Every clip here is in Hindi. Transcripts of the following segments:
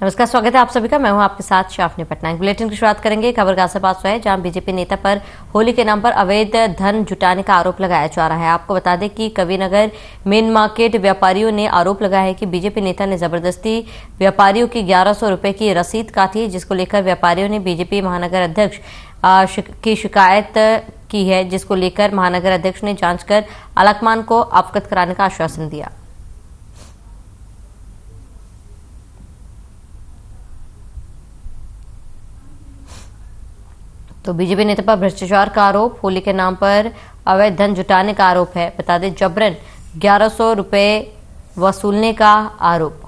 नमस्कार, स्वागत है आप सभी का। मैं हूं आपके साथ शाफनी पटनायक। बुलेटिन की शुरुआत करेंगे खबर गाजियाबाद से है, जहां बीजेपी नेता पर होली के नाम पर अवैध धन जुटाने का आरोप लगाया जा रहा है। आपको बता दें कि कविनगर मेन मार्केट व्यापारियों ने आरोप लगाया है कि बीजेपी नेता ने जबरदस्ती व्यापारियों की 1100 रुपए की रसीद काटी, जिसको लेकर व्यापारियों ने बीजेपी महानगर अध्यक्ष की शिकायत की है, जिसको लेकर महानगर अध्यक्ष ने जांच कर आलाकमान को अवगत कराने का आश्वासन दिया। तो बीजेपी नेता पर भ्रष्टाचार का आरोप, होली के नाम पर अवैध धन जुटाने का आरोप है। बता दें, जबरन 1100 रुपए वसूलने का आरोप।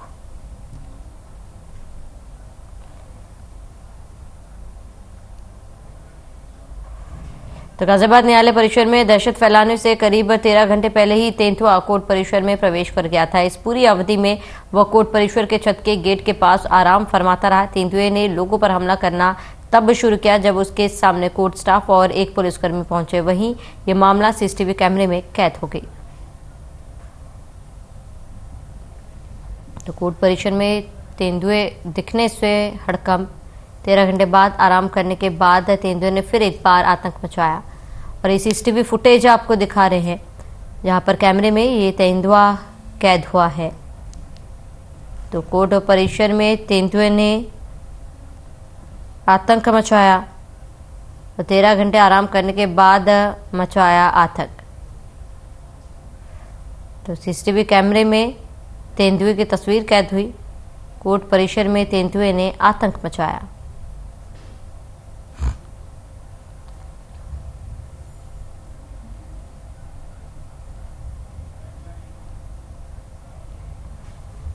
तो गाजियाबाद न्यायालय परिसर में दहशत फैलाने से करीब 13 घंटे पहले ही तेंदुआ कोर्ट परिसर में प्रवेश कर गया था। इस पूरी अवधि में वह कोर्ट परिसर के छत के गेट के पास आराम फरमाता रहा। तेंदुए ने लोगों पर हमला करना तब शुरू किया जब उसके सामने कोर्ट स्टाफ और एक पुलिसकर्मी पहुंचे। वहीं यह मामला सीसीटीवी कैमरे में कैद हो गई। तो कोर्ट परिसर में तेंदुए दिखने से हड़कंप। 13 घंटे बाद आराम करने के बाद तेंदुए ने फिर एक बार आतंक मचाया और ये सीसीटीवी फुटेज आपको दिखा रहे हैं, जहां पर कैमरे में ये तेंदुआ कैद हुआ है। तो कोर्ट परिसर में तेंदुए ने आतंक मचाया और 13 घंटे आराम करने के बाद मचाया आतंक। तो सीसीटीवी कैमरे में तेंदुए की तस्वीर कैद हुई। कोर्ट परिसर में तेंदुए ने आतंक मचाया।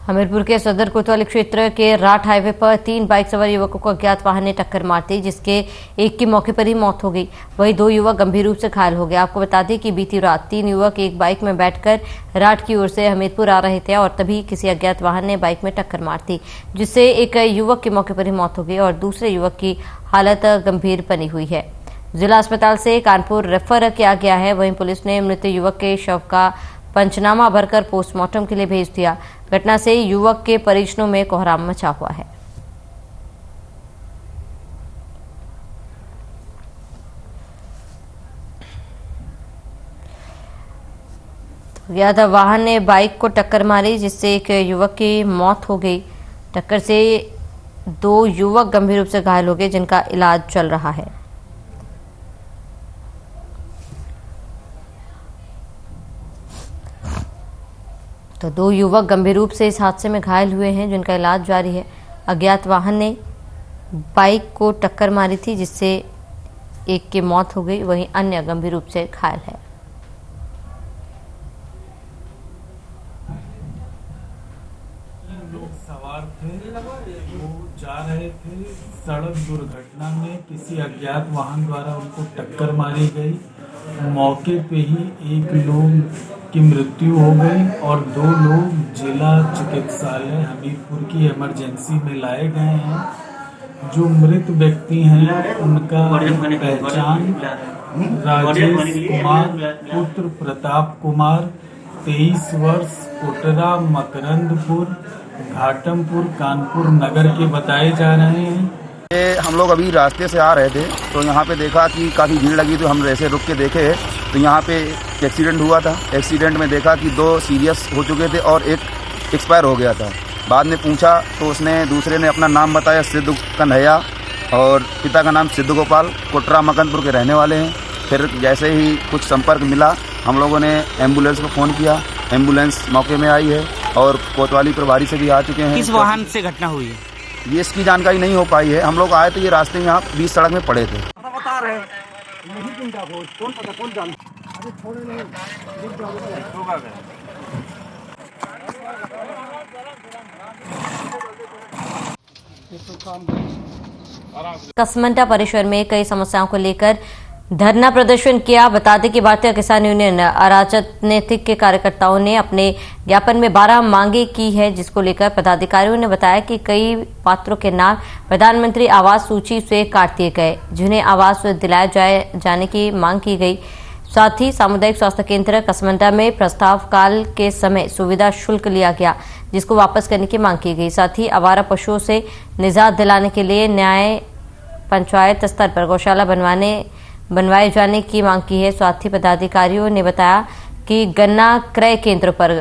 हमीरपुर के सदर कोतवाली क्षेत्र के राठ हाईवे पर 3 बाइक सवार युवकों को अज्ञात वाहन ने टक्कर मार दी, जिसके एक की मौके पर ही मौत हो गई। वहीं 2 युवक गंभीर रूप से घायल हो गए। आपको बता दें कि बीती रात 3 युवक एक बाइक में बैठकर राठ की ओर से हमीरपुर आ रहे थे और तभी किसी अज्ञात वाहन ने बाइक में टक्कर मार दी, जिससे एक युवक की मौके पर ही मौत हो गई और दूसरे युवक की हालत गंभीर बनी हुई है। जिला अस्पताल से कानपुर रेफर किया गया है। वहीं पुलिस ने मृत युवक के शव का पंचनामा भरकर पोस्टमार्टम के लिए भेज दिया। घटना से युवक के परिजनों में कोहराम मचा हुआ है। अज्ञात वाहन ने बाइक को टक्कर मारी, जिससे एक युवक की मौत हो गई। टक्कर से 2 युवक गंभीर रूप से घायल हो गए, जिनका इलाज चल रहा है। तो 2 युवक गंभीर रूप से इस हादसे में घायल हुए हैं, जिनका इलाज जारी है। अज्ञात वाहन ने बाइक को टक्कर मारी थी, जिससे एक की मौत हो गई, वहीं अन्य गंभीर रूप से घायल है। लोग सवार थे, वो जा रहे थे। सड़क दुर्घटना में किसी अज्ञात वाहन द्वारा उनको टक्कर मारी गई। मौके पे ही एक लोग की मृत्यु हो गई और 2 लोग जिला चिकित्सालय हमीरपुर की इमरजेंसी में लाए गए हैं। जो मृत व्यक्ति हैं उनका पहचान राजेश कुमार पुत्र प्रताप कुमार, 23 वर्ष, कोटरा मकरंदपुर घाटमपुर कानपुर नगर के बताए जा रहे हैं। हम लोग अभी रास्ते से आ रहे थे तो यहाँ पे देखा कि काफ़ी भीड़ लगी, तो हम ऐसे रुक के देखे तो यहाँ पे एक्सीडेंट हुआ था। एक्सीडेंट में देखा कि 2 सीरियस हो चुके थे और एक एक्सपायर हो गया था। बाद में पूछा तो दूसरे ने अपना नाम बताया, सिद्धू कन्हैया, और पिता का नाम सिद्धू गोपाल, कोटरा मकनपुर के रहने वाले हैं। फिर जैसे ही कुछ संपर्क मिला, हम लोगों ने एम्बुलेंस को फ़ोन किया। एम्बुलेंस मौके में आई है और कोतवाली प्रभारी से भी आ चुके हैं। किस वाहन से घटना हुई है ये इसकी जानकारी नहीं हो पाई है। हम लोग आए तो ये रास्ते में यहाँ बीच सड़क में पड़े थे। कसमंटा परिसर में कई समस्याओं को लेकर धरना प्रदर्शन किया। बता दें कि भारतीय किसान यूनियन अराजनीतिक के कार्यकर्ताओं ने अपने ज्ञापन में 12 मांगे की है, जिसको लेकर पदाधिकारियों ने बताया कि कई पात्रों के नाम प्रधानमंत्री आवास सूची से काट दिए गए, जिन्हें आवास दिलाए जाने की मांग की गई। साथ ही सामुदायिक स्वास्थ्य केंद्र कसमंडा में प्रस्ताव काल के समय सुविधा शुल्क लिया गया, जिसको वापस करने की मांग की गई। साथ ही आवारा पशुओं से निजात दिलाने के लिए न्याय पंचायत स्तर पर गौशाला बनवाए जाने की मांग की है। स्वास्थ्य पदाधिकारियों ने बताया कि गन्ना क्रय केंद्र पर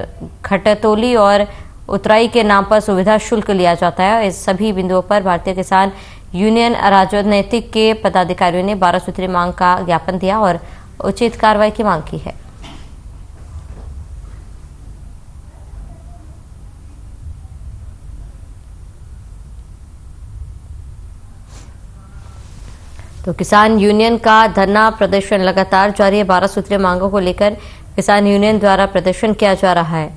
घटतोली और उतराई के नाम पर सुविधा शुल्क लिया जाता है। इस सभी बिंदुओं पर भारतीय किसान यूनियन राजनीतिक के पदाधिकारियों ने 12 सूत्री मांग का ज्ञापन दिया और उचित कार्रवाई की मांग की है। तो किसान यूनियन का धरना प्रदर्शन लगातार जारी है। 12 सूत्रीय मांगों को लेकर किसान यूनियन द्वारा प्रदर्शन किया जा रहा है।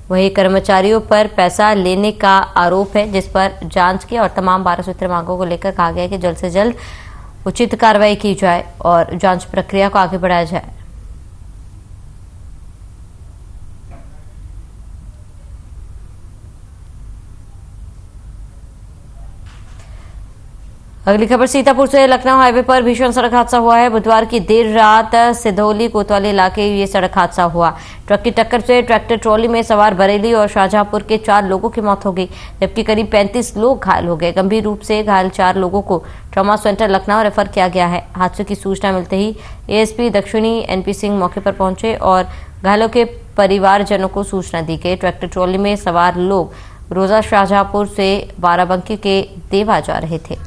वहीं कर्मचारियों पर पैसा लेने का आरोप है, जिस पर जांच की और तमाम 12 सूत्रीय मांगों को लेकर कहा गया है कि जल्द से जल्द उचित कार्रवाई की जाए और जांच प्रक्रिया को आगे बढ़ाया जाए। अगली खबर सीतापुर से लखनऊ हाईवे पर भीषण सड़क हादसा हुआ है। बुधवार की देर रात सिधौली कोतवाली इलाके ये सड़क हादसा हुआ। ट्रक की टक्कर से ट्रैक्टर ट्रॉली में सवार बरेली और शाहजहांपुर के 4 लोगों की मौत हो गई, जबकि करीब 35 लोग घायल हो गए। गंभीर रूप से घायल 4 लोगों को ट्रॉमा सेंटर लखनऊ रेफर किया गया है। हादसे की सूचना मिलते ही एएसपी दक्षिणी एनपी सिंह मौके पर पहुंचे और घायलों के परिवारजनों को सूचना दी गई। ट्रैक्टर ट्रॉली में सवार लोग रोजा शाहजहांपुर से बाराबंकी के देवा जा रहे थे।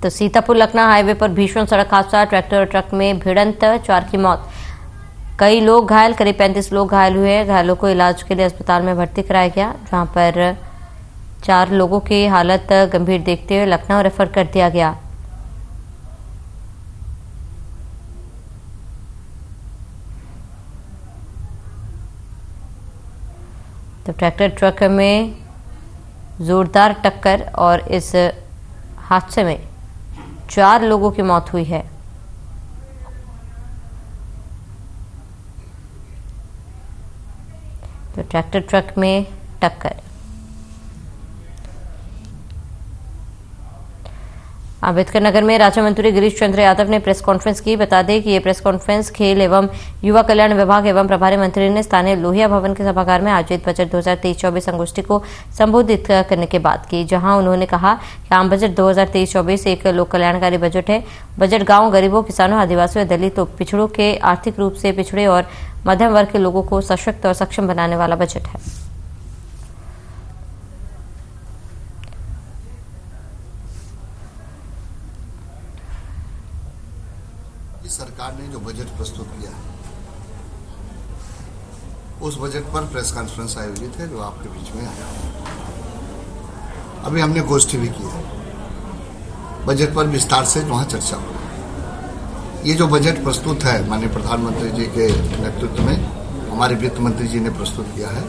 तो सीतापुर लखनऊ हाईवे पर भीषण सड़क हादसा, ट्रैक्टर और ट्रक में भिड़ंत, 4 की मौत, कई लोग घायल, करीब 35 लोग घायल हुए। घायलों को इलाज के लिए अस्पताल में भर्ती कराया गया, जहां पर 4 लोगों की हालत गंभीर देखते हुए लखनऊ रेफर कर दिया गया। तो ट्रैक्टर ट्रक में जोरदार टक्कर और इस हादसे में 4 लोगों की मौत हुई है। तो ट्रैक्टर ट्रक में टक्कर। अम्बेडकर नगर में राज्य मंत्री गिरीश चंद्र यादव ने प्रेस कॉन्फ्रेंस की। बता दें कि ये प्रेस कॉन्फ्रेंस खेल एवं युवा कल्याण विभाग एवं प्रभारी मंत्री ने स्थानीय लोहिया भवन के सभागार में आयोजित बजट 2023-24 संगोष्ठी को संबोधित करने के बाद की, जहां उन्होंने कहा कि आम बजट 2023-24 एक लोक कल्याणकारी बजट है। बजट गाँव, गरीबों, किसानों, आदिवासियों, दलितों, पिछड़ों के आर्थिक रूप से पिछड़े और मध्यम वर्ग के लोगों को सशक्त और सक्षम बनाने वाला बजट है। सरकार ने जो बजट प्रस्तुत किया है, उस बजट पर प्रेस कॉन्फ्रेंस आयोजित है जो आपके बीच में आया। अभी हमने गोष्ठी भी की है, बजट पर विस्तार से वहां चर्चा हुई। ये जो बजट प्रस्तुत है माननीय प्रधानमंत्री जी के नेतृत्व में हमारे वित्त मंत्री जी ने प्रस्तुत किया है,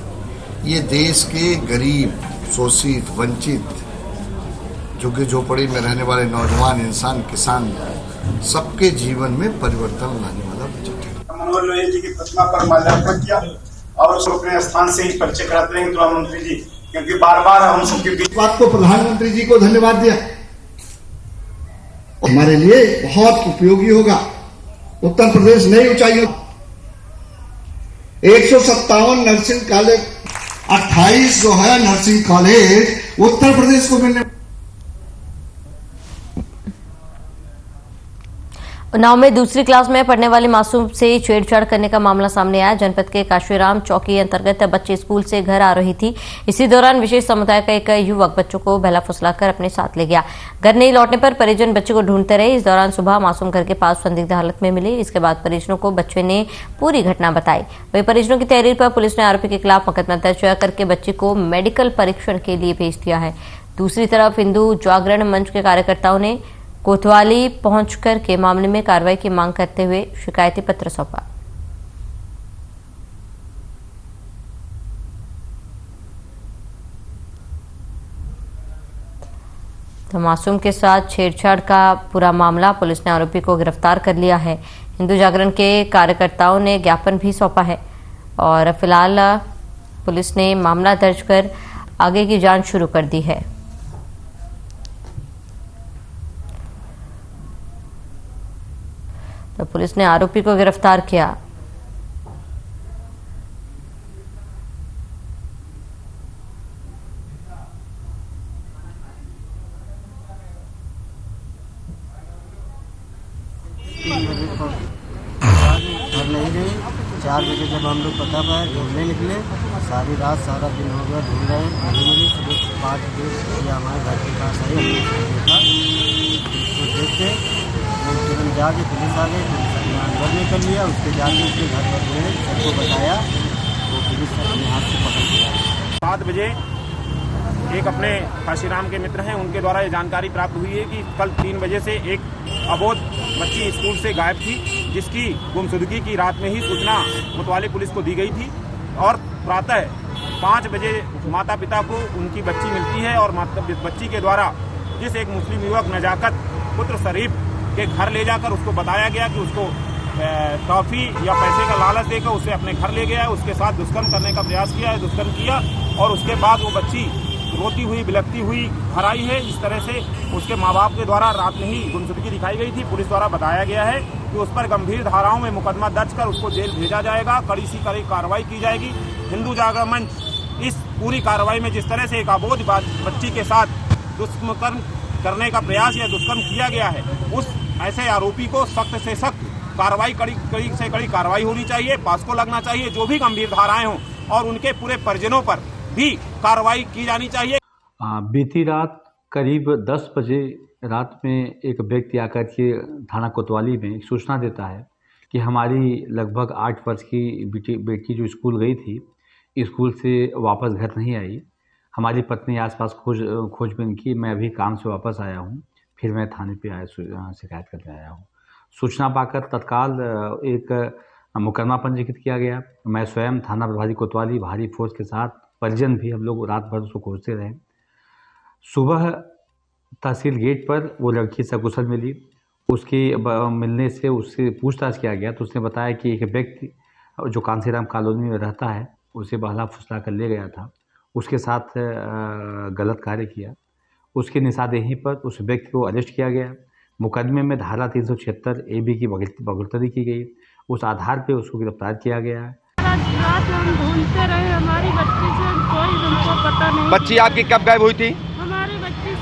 ये देश के गरीब, शोषित, वंचित, झुग्गी झोपड़ी में रहने वाले नौजवान, इंसान, किसान, सबके जीवन में परिवर्तन लाने वाला बजट है। मनोहर लोहिया जी की प्रतिमा पर माल्यार्पण किया और उसको अपने स्थान से ही परिचय कराते रहेंगे प्रधानमंत्री जी, क्योंकि बार बार हम सबके बीच बात को प्रधानमंत्री जी को धन्यवाद दिया, हमारे लिए बहुत उपयोगी होगा। उत्तर प्रदेश नई ऊंचाइयों 157 नर्सिंग कॉलेज, 28 जो है नर्सिंग कॉलेज उत्तर प्रदेश को मिलने। उन्नाव में दूसरी क्लास में पढ़ने वाली मासूम से छेड़छाड़ करने का मामला सामने आया। जनपद के काशीराम चौकी अंतर्गत बच्चे स्कूल से घर आ रही थी। इसी दौरान विशेष समुदाय का एक युवक बच्चों को बहला फुसलाकर अपने साथ ले गया। घर नहीं लौटने पर परिजन बच्चे को ढूंढते रहे। इस दौरान सुबह मासूम घर के पास संदिग्ध हालत में मिली। इसके बाद परिजनों को बच्चे ने पूरी घटना बताई। वही परिजनों की तहरीर पर पुलिस ने आरोपी के खिलाफ मुकदमा दर्ज करके बच्चे को मेडिकल परीक्षण के लिए भेज दिया है। दूसरी तरफ हिंदू जागरण मंच के कार्यकर्ताओं ने कोतवाली पहुंचकर के मामले में कार्रवाई की मांग करते हुए शिकायती पत्र सौंपा। तो मासूम के साथ छेड़छाड़ का पूरा मामला, पुलिस ने आरोपी को गिरफ्तार कर लिया है। हिंदू जागरण के कार्यकर्ताओं ने ज्ञापन भी सौंपा है और फिलहाल पुलिस ने मामला दर्ज कर आगे की जांच शुरू कर दी है। तो पुलिस ने आरोपी को गिरफ्तार किया। घर नहीं रही। 4 बजे जब हम लोग पता पाया ढूंढने निकले, सारी रात सारा दिन हो गया ढूंढ रहे, नहीं मिली। सुबह 5 बजे हमारे घर के पास आई, हमने देखा, उसको देख के हम तुरंत जाके पुलिस आ गई। पुलिस ने अंदर निकल लिया, उसके जाके उसके घर पर गए, सबको बताया, वो पुलिस अपने हाथ से पकड़ लिया। 7 बजे एक अपने काशीराम के मित्र हैं, उनके द्वारा ये जानकारी प्राप्त हुई है कि कल 3 बजे से एक अबोध बच्ची स्कूल से गायब थी, जिसकी गुमशुदगी की रात में ही सूचना कोतवाली पुलिस को दी गई थी और प्रातः 5 बजे माता पिता को उनकी बच्ची मिलती है और बच्ची के द्वारा जिस एक मुस्लिम युवक नजाकत पुत्र शरीफ के घर ले जाकर उसको बताया गया कि उसको टॉफी या पैसे का लालच देकर उसे अपने घर ले गया, उसके साथ दुष्कर्म करने का प्रयास किया है, दुष्कर्म किया और उसके बाद वो बच्ची रोती हुई बिलखती हुई घर आई है। इस तरह से उसके माँ बाप के द्वारा रात में ही गुमशुदगी दिखाई गई थी। पुलिस द्वारा बताया गया है कि उस पर गंभीर धाराओं में मुकदमा दर्ज कर उसको जेल भेजा जाएगा, कड़ी से कड़ी कार्रवाई की जाएगी। हिंदू जागरण मंच इस पूरी कार्रवाई में जिस तरह से एक अबोध बच्ची के साथ दुष्कर्म करने का प्रयास या दुष्कर्म किया गया है, उस ऐसे आरोपी को सख्त से सख्त कार्रवाई, कड़ी से कड़ी कार्रवाई होनी चाहिए, पास्को लगना चाहिए, जो भी गंभीर धाराएं हों, और उनके पूरे परिजनों पर भी कार्रवाई की जानी चाहिए। बीती रात करीब 10 बजे रात में एक व्यक्ति आकर के थाना कोतवाली में सूचना देता है कि हमारी लगभग 8 वर्ष की बेटी जो स्कूल गई थी, स्कूल से वापस घर नहीं आई। हमारी पत्नी आसपास खोजबीन की, मैं अभी काम से वापस आया हूँ, फिर मैं थाने पे आया, शिकायत करने आया हूँ। सूचना पाकर तत्काल एक मुकदमा पंजीकृत किया गया। मैं स्वयं थाना प्रभारी कोतवाली भारी फोर्स के साथ, परिजन भी, हम लोग रात भर उसको खोजते रहे। सुबह तहसील गेट पर वो लड़की सकुशल मिली। उसके मिलने से उससे पूछताछ किया गया तो उसने बताया कि एक व्यक्ति जो कांसीराम कॉलोनी में रहता है उसे बहला फुसला कर ले गया था, उसके साथ गलत कार्य किया। उसके निशानदेही पर उस व्यक्ति को अरेस्ट किया गया। मुकदमे में धारा 376 AB की बढ़ोतरी की गई। उस आधार पर उसको गिरफ्तार किया गया है। रात हम ढूंढते रहे, हमारी बच्ची से कोई हमको पता नहीं। बच्ची आपकी कब गायब हुई थी? हमारी बच्ची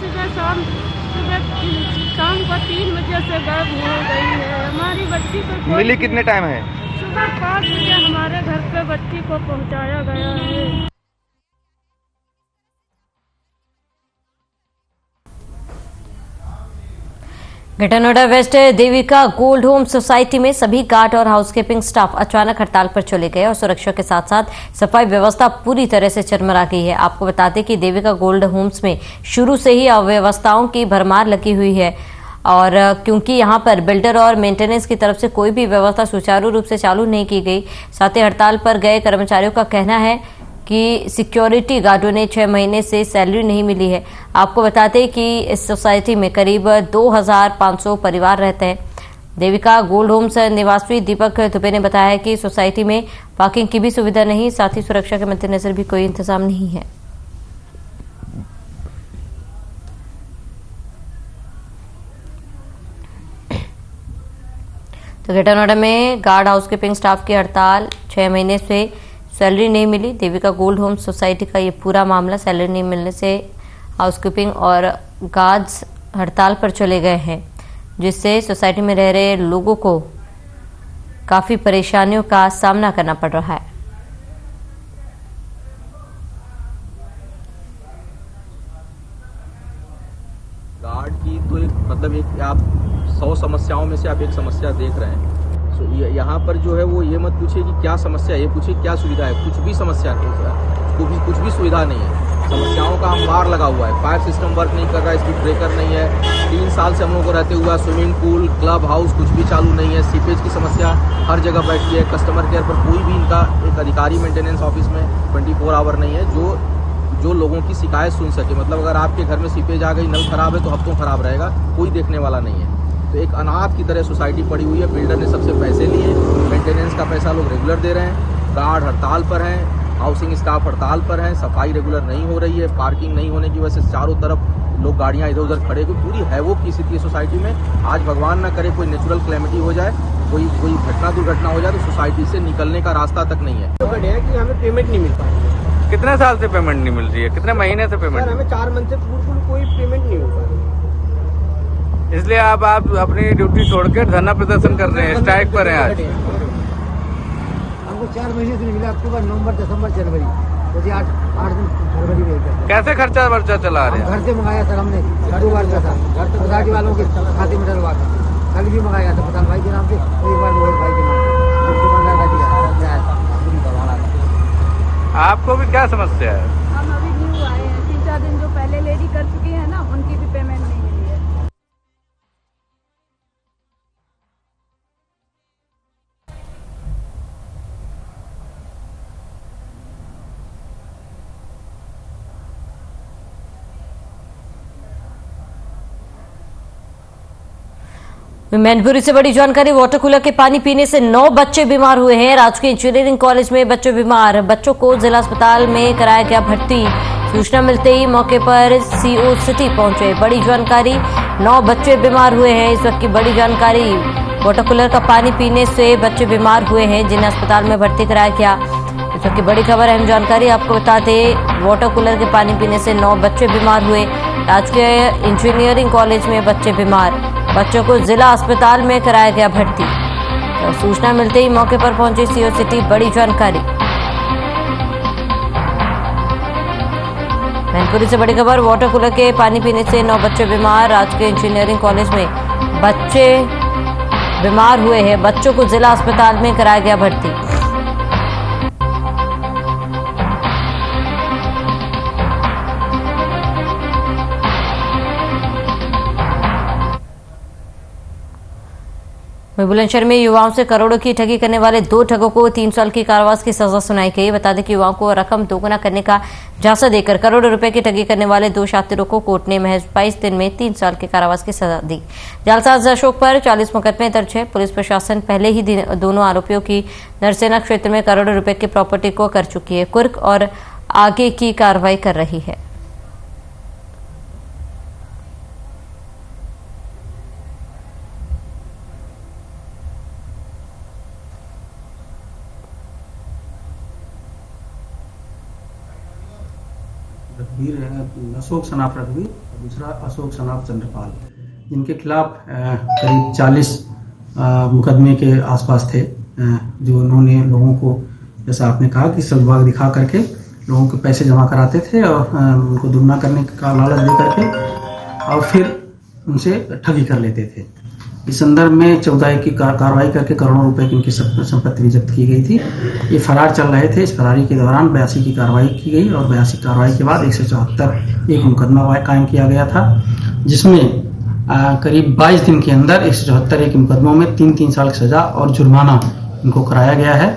शाम को 3 बजे से गायब हो गई है। हमारी बच्ची को मिली कितने टाइम है? सुबह 5 बजे हमारे घर पे बच्ची को पहुंचाया गया है। Noida West Devika gold home society में सभी गार्ड और हाउसकीपिंग स्टाफ अचानक हड़ताल पर चले गए और सुरक्षा के साथ साथ सफाई व्यवस्था पूरी तरह से चरमरा गई है। आपको बता दें कि देविका गोल्ड होम्स में शुरू से ही अव्यवस्थाओं की भरमार लगी हुई है और क्योंकि यहां पर बिल्डर और मेंटेनेंस की तरफ से कोई भी व्यवस्था सुचारू रूप से चालू नहीं की गई। साथ ही हड़ताल पर गए कर्मचारियों का कहना है कि सिक्योरिटी गार्डों ने 6 महीने से सैलरी नहीं मिली है। आपको बता दें कि इस सोसाइटी में करीब 2500 परिवार रहते हैं। देविका गोल्ड होम्स निवासी दीपक दुबे ने बताया कि सोसाइटी में पार्किंग की भी सुविधा नहीं, साथ ही सुरक्षा के मद्देनजर भी कोई इंतजाम नहीं है। तो ग्रेटर नोएडा में गार्ड हाउसकीपिंग स्टाफ की हड़ताल, 6 महीने से सैलरी नहीं मिली। देविका गोल्ड होम सोसाइटी का ये पूरा मामला, सैलरी नहीं मिलने से हाउसकीपिंग और गार्ड्स हड़ताल पर चले गए हैं, जिससे सोसाइटी में रह रहे लोगों को काफी परेशानियों का सामना करना पड़ रहा है। गार्ड की तो एक मतलब एक आप 100 समस्याओं में से आप एक समस्या देख रहे हैं। यहाँ पर जो है वो ये मत पूछिए कि क्या समस्या है, ये पूछिए क्या सुविधा है। कुछ भी समस्या नहीं है, कुछ भी सुविधा नहीं है। समस्याओं का अंबार लगा हुआ है। फायर सिस्टम वर्क नहीं कर रहा है, स्पीड ब्रेकर नहीं है। 3 साल से हम लोगों को रहते हुआ स्विमिंग पूल, क्लब हाउस कुछ भी चालू नहीं है। सीपेज की समस्या हर जगह बैठती है। कस्टमर केयर पर कोई भी इनका एक अधिकारी मेंटेनेंस ऑफिस में 24 आवर नहीं है जो लोगों की शिकायत सुन सके। मतलब अगर आपके घर में सीपेज आ गई, नल खराब है तो हफ्तों खराब रहेगा, कोई देखने वाला नहीं है। तो एक अनाथ की तरह सोसाइटी पड़ी हुई है। बिल्डर ने सबसे पैसे लिए, मेंटेनेंस का पैसा लोग रेगुलर दे रहे हैं। गार्ड हड़ताल पर हैं, हाउसिंग स्टाफ हड़ताल पर है, सफाई रेगुलर नहीं हो रही है, पार्किंग नहीं होने की वजह से चारों तरफ लोग गाड़ियां इधर उधर खड़े, कोई पूरी हैवोक की स्थिति है सोसाइटी में। आज भगवान ना करे कोई नेचुरल क्लेमिटी हो जाए, कोई घटना दुर्घटना हो जाए तो सोसाइटी से निकलने का रास्ता तक नहीं है। तो है कि हमें पेमेंट नहीं मिल पाएगी। कितने साल से पेमेंट नहीं मिल रही है, कितने महीने से पेमेंट? हमें 4 मंथ से बिल्कुल कोई पेमेंट नहीं हो पा रही। इसलिए आप अपनी ड्यूटी छोड़कर धरना प्रदर्शन कर रहे हैं, स्ट्राइक पर हैं आज। हमको 4 महीने से नहीं मिला, अक्टूबर, नवंबर, दिसंबर, जनवरी, मुझे 8 दिन फरवरी में। कैसे खर्चा वर्चा चला रहे हैं? घर से मंगाया सर हमने 2 बार का था, सोसाइटी वालों के खाते में डलवा कर कल भी मंगाया था प्रधान भाई के नाम से, एक बार मोहित भाई के नाम से। आपको भी क्या समस्या है? हम अभी न्यू आए हैं, 3-4 दिन जो पहले लेडी कर चुकी है ना, उनकी भी पेमेंट नहीं मिली है। मैनपुरी से बड़ी जानकारी, वाटर कूलर के पानी पीने से 9 बच्चे बीमार हुए हैं। राजकीय इंजीनियरिंग कॉलेज में बच्चे बीमार, बच्चों को जिला अस्पताल में कराया गया भर्ती। सूचना मिलते ही मौके पर सीओ सिटी पहुंचे। बड़ी जानकारी, 9 बच्चे बीमार हुए हैं। इस वक्त की बड़ी जानकारी, वाटर कूलर का पानी पीने से बच्चे बीमार हुए हैं, जिन्हें अस्पताल में भर्ती कराया गया। इस वक्त की बड़ी खबर, अहम जानकारी आपको बता दें, वाटर कूलर के पानी पीने से 9 बच्चे बीमार हुए। राजकीय इंजीनियरिंग कॉलेज में बच्चे बीमार, बच्चों को जिला अस्पताल में कराया गया भर्ती। तो सूचना मिलते ही मौके पर पहुंची सीओ सिटी। बड़ी जानकारी, मैनपुरी से बड़ी खबर, वाटर कूलर के पानी पीने से 9 बच्चे बीमार। राजकीय इंजीनियरिंग कॉलेज में बच्चे बीमार हुए हैं, बच्चों को जिला अस्पताल में कराया गया भर्ती। बुलंदशहर में युवाओं से करोड़ों की ठगी करने वाले 2 ठगों को 3 साल की कारावास की सजा सुनाई गई। बता दें कि युवाओं को रकम दोगुना करने का झांसा देकर करोड़ों रुपए की ठगी करने वाले 2 शातिरों को कोर्ट ने महज 22 दिन में 3 साल की कारावास की सजा दी। जालसाज अशोक पर 40 मुकदमे दर्ज है। पुलिस प्रशासन पहले ही दोनों आरोपियों की नरसेना क्षेत्र में करोड़ों रुपए की प्रॉपर्टी को कर चुकी है कुर्क और आगे की कार्रवाई कर रही है। अशोक सनाफ रघुवीर, दूसरा अशोक सनाफ चंद्रपाल, जिनके खिलाफ करीब 40 मुकदमे के आसपास थे, जो उन्होंने लोगों को, जैसा आपने कहा कि सद्भाव दिखा करके लोगों के पैसे जमा कराते थे और उनको दुगना करने का लालच दे करके और फिर उनसे ठगी कर लेते थे। इस संदर्भ में 14 की कार्रवाई करके करोड़ों रुपए की उनकी संपत्ति भी जब्त की गई थी। ये फरार चल रहे थे। इस फरारी के दौरान 82 की कार्रवाई की गई और 82 कार्रवाई के बाद 174 एक मुकदमा कायम किया गया था, जिसमें करीब 22 दिन के अंदर 174 एक मुकदमों में 3-3 साल की सजा और जुर्माना इनको कराया गया है।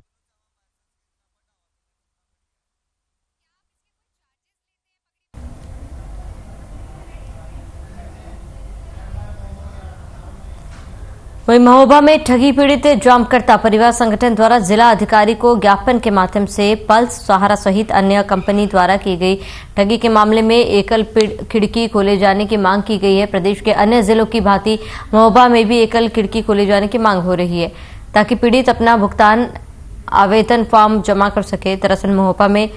वहीं महोबा में ठगी पीड़ित जामकर्ता परिवार संगठन द्वारा जिला अधिकारी को ज्ञापन के माध्यम से पल्स सहारा सहित अन्य कंपनी द्वारा की गई ठगी के मामले में एकल खिड़की खोले जाने की मांग की गई है। प्रदेश के अन्य जिलों की भांति महोबा में भी एकल खिड़की खोले जाने की मांग हो रही है, ताकि पीड़ित अपना भुगतान आवेदन फॉर्म जमा कर सके। दरअसल महोबा में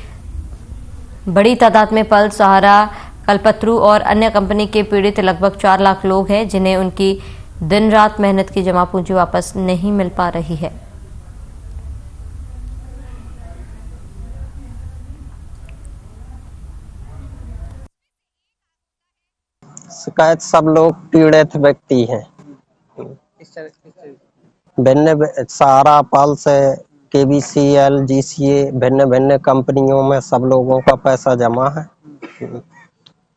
बड़ी तादाद में पल्स सहारा, कल्पतरू और अन्य कंपनी के पीड़ित लगभग 4 लाख लोग हैं, जिन्हें उनकी दिन रात मेहनत की जमा पूंजी वापस नहीं मिल पा रही है। शिकायत सब लोग पीड़ित व्यक्ति हैं। भिन्न सहारा, पल्स, KBCL, GCA, भिन्न भिन्न कंपनियों में सब लोगों का पैसा जमा है।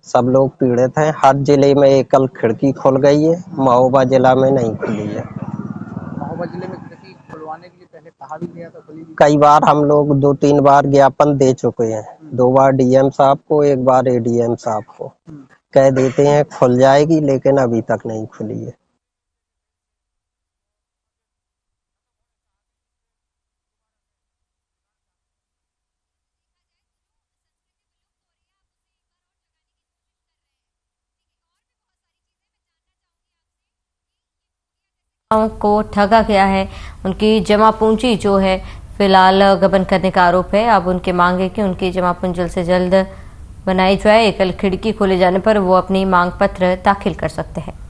सब लोग पीड़ित हैं। हर जिले में एकल खिड़की खुल गई है, महोबा जिला में नहीं खुली है। महोबा जिले में खिड़की खुलवाने के लिए पहले कहा भी गया था, कई बार हम लोग 2-3 बार ज्ञापन दे चुके हैं। 2 बार DM साहब को, 1 बार ADM साहब को। कह देते हैं खुल जाएगी, लेकिन अभी तक नहीं खुली है। को ठगा गया है। उनकी जमा पूंजी जो है फिलहाल गबन करने का आरोप है। अब उनकी मांग है कि उनकी जमा पूंजी जल्द से जल्द बनाई जाए। कल खिड़की खोले जाने पर वो अपनी मांग पत्र दाखिल कर सकते हैं।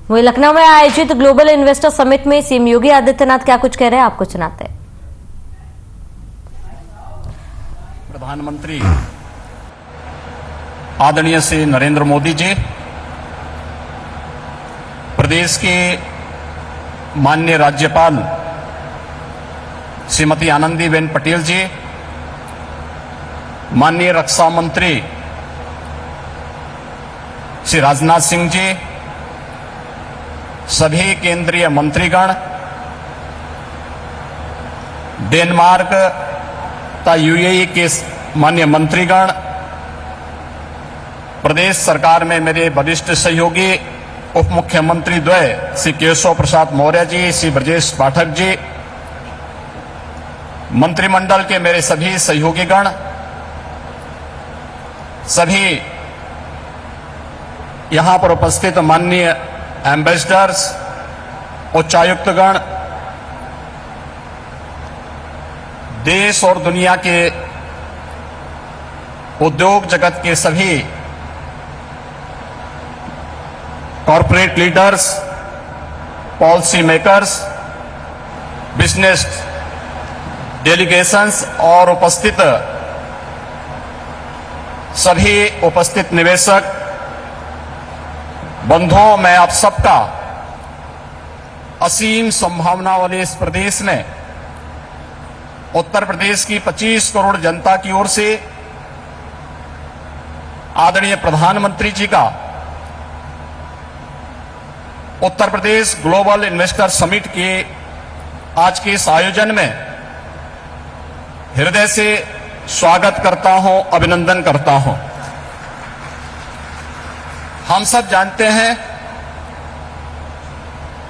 वही लखनऊ में आयोजित ग्लोबल इन्वेस्टर समिट में सीएम योगी आदित्यनाथ क्या कुछ कह रहे हैं, आपको सुनाते हैं। प्रधानमंत्री आदरणीय श्री नरेंद्र मोदी जी, प्रदेश के माननीय राज्यपाल श्रीमती आनंदीबेन पटेल जी, माननीय रक्षा मंत्री श्री राजनाथ सिंह जी, सभी केंद्रीय मंत्रीगण, डेनमार्क तथा यूएई के माननीय मंत्रीगण, प्रदेश सरकार में मेरे वरिष्ठ सहयोगी उप मुख्यमंत्री द्वय श्री केशव प्रसाद मौर्य जी, श्री ब्रजेश पाठक जी, मंत्रिमंडल के मेरे सभी सहयोगीगण, सभी यहां पर उपस्थित माननीय एम्बेसडर्स, उच्चायुक्तगण, देश और दुनिया के उद्योग जगत के सभी corporate leaders, policy makers, business delegations और उपस्थित सभी उपस्थित निवेशक बंधुओं, मैं आप सबका असीम संभावना वाले इस प्रदेश में उत्तर प्रदेश की 25 करोड़ जनता की ओर से आदरणीय प्रधानमंत्री जी का Uttar Pradesh global investor summit के आज के इस आयोजन में हृदय से स्वागत करता हूं, अभिनंदन करता हूं। हम सब जानते हैं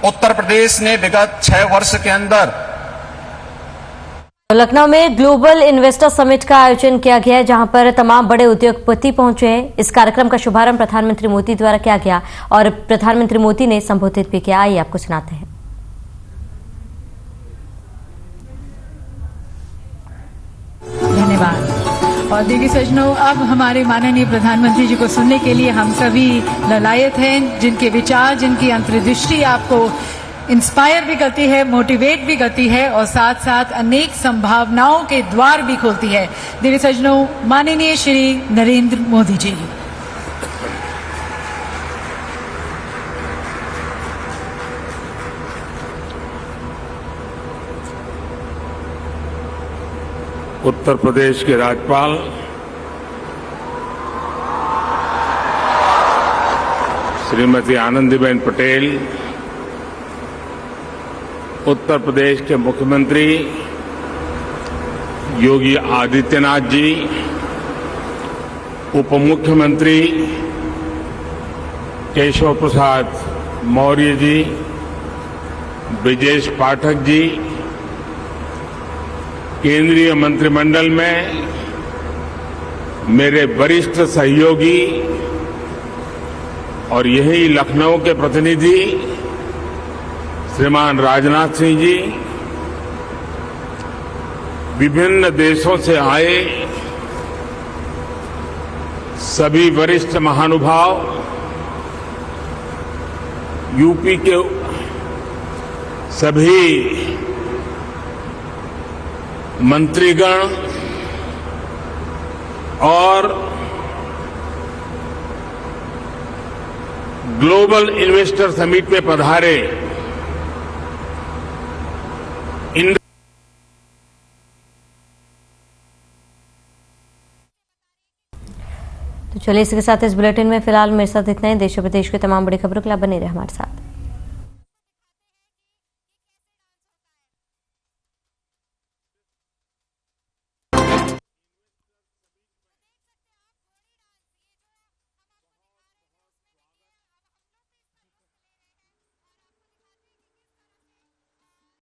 उत्तर प्रदेश ने विगत 6 वर्ष के अंदर लखनऊ में ग्लोबल इन्वेस्टर समिट का आयोजन किया गया है, जहां पर तमाम बड़े उद्योगपति पहुंचे हैं। इस कार्यक्रम का शुभारंभ प्रधानमंत्री मोदी द्वारा किया गया और प्रधानमंत्री मोदी ने संबोधित भी किया। आइए आपको सुनाते हैं। धन्यवाद। और देखिए सज्जनों, अब हमारे माननीय प्रधानमंत्री जी को सुनने के लिए हम सभी ललायत हैं, जिनके विचार, जिनकी अंतर्दृष्टि आपको इंस्पायर भी करती है, मोटिवेट भी करती है और साथ साथ अनेक संभावनाओं के द्वार भी खोलती है। देखिए सज्जनों, माननीय श्री नरेंद्र मोदी जी। उत्तर प्रदेश के राज्यपाल श्रीमती आनंदीबेन पटेल, उत्तर प्रदेश के मुख्यमंत्री योगी आदित्यनाथ जी, उप मुख्यमंत्री केशव प्रसाद मौर्य जी, ब्रजेश पाठक जी, केंद्रीय मंत्रिमंडल में मेरे वरिष्ठ सहयोगी और यही लखनऊ के प्रतिनिधि श्रीमान राजनाथ सिंह जी, विभिन्न देशों से आए सभी वरिष्ठ महानुभाव, यूपी के सभी मंत्रीगण और ग्लोबल इन्वेस्टर समिट में पधारे तो चलिए इसके साथ इस बुलेटिन में फिलहाल मेरे साथ इतना ही। देश और प्रदेश के तमाम बड़ी खबरों के लिए बने रहे हमारे साथ।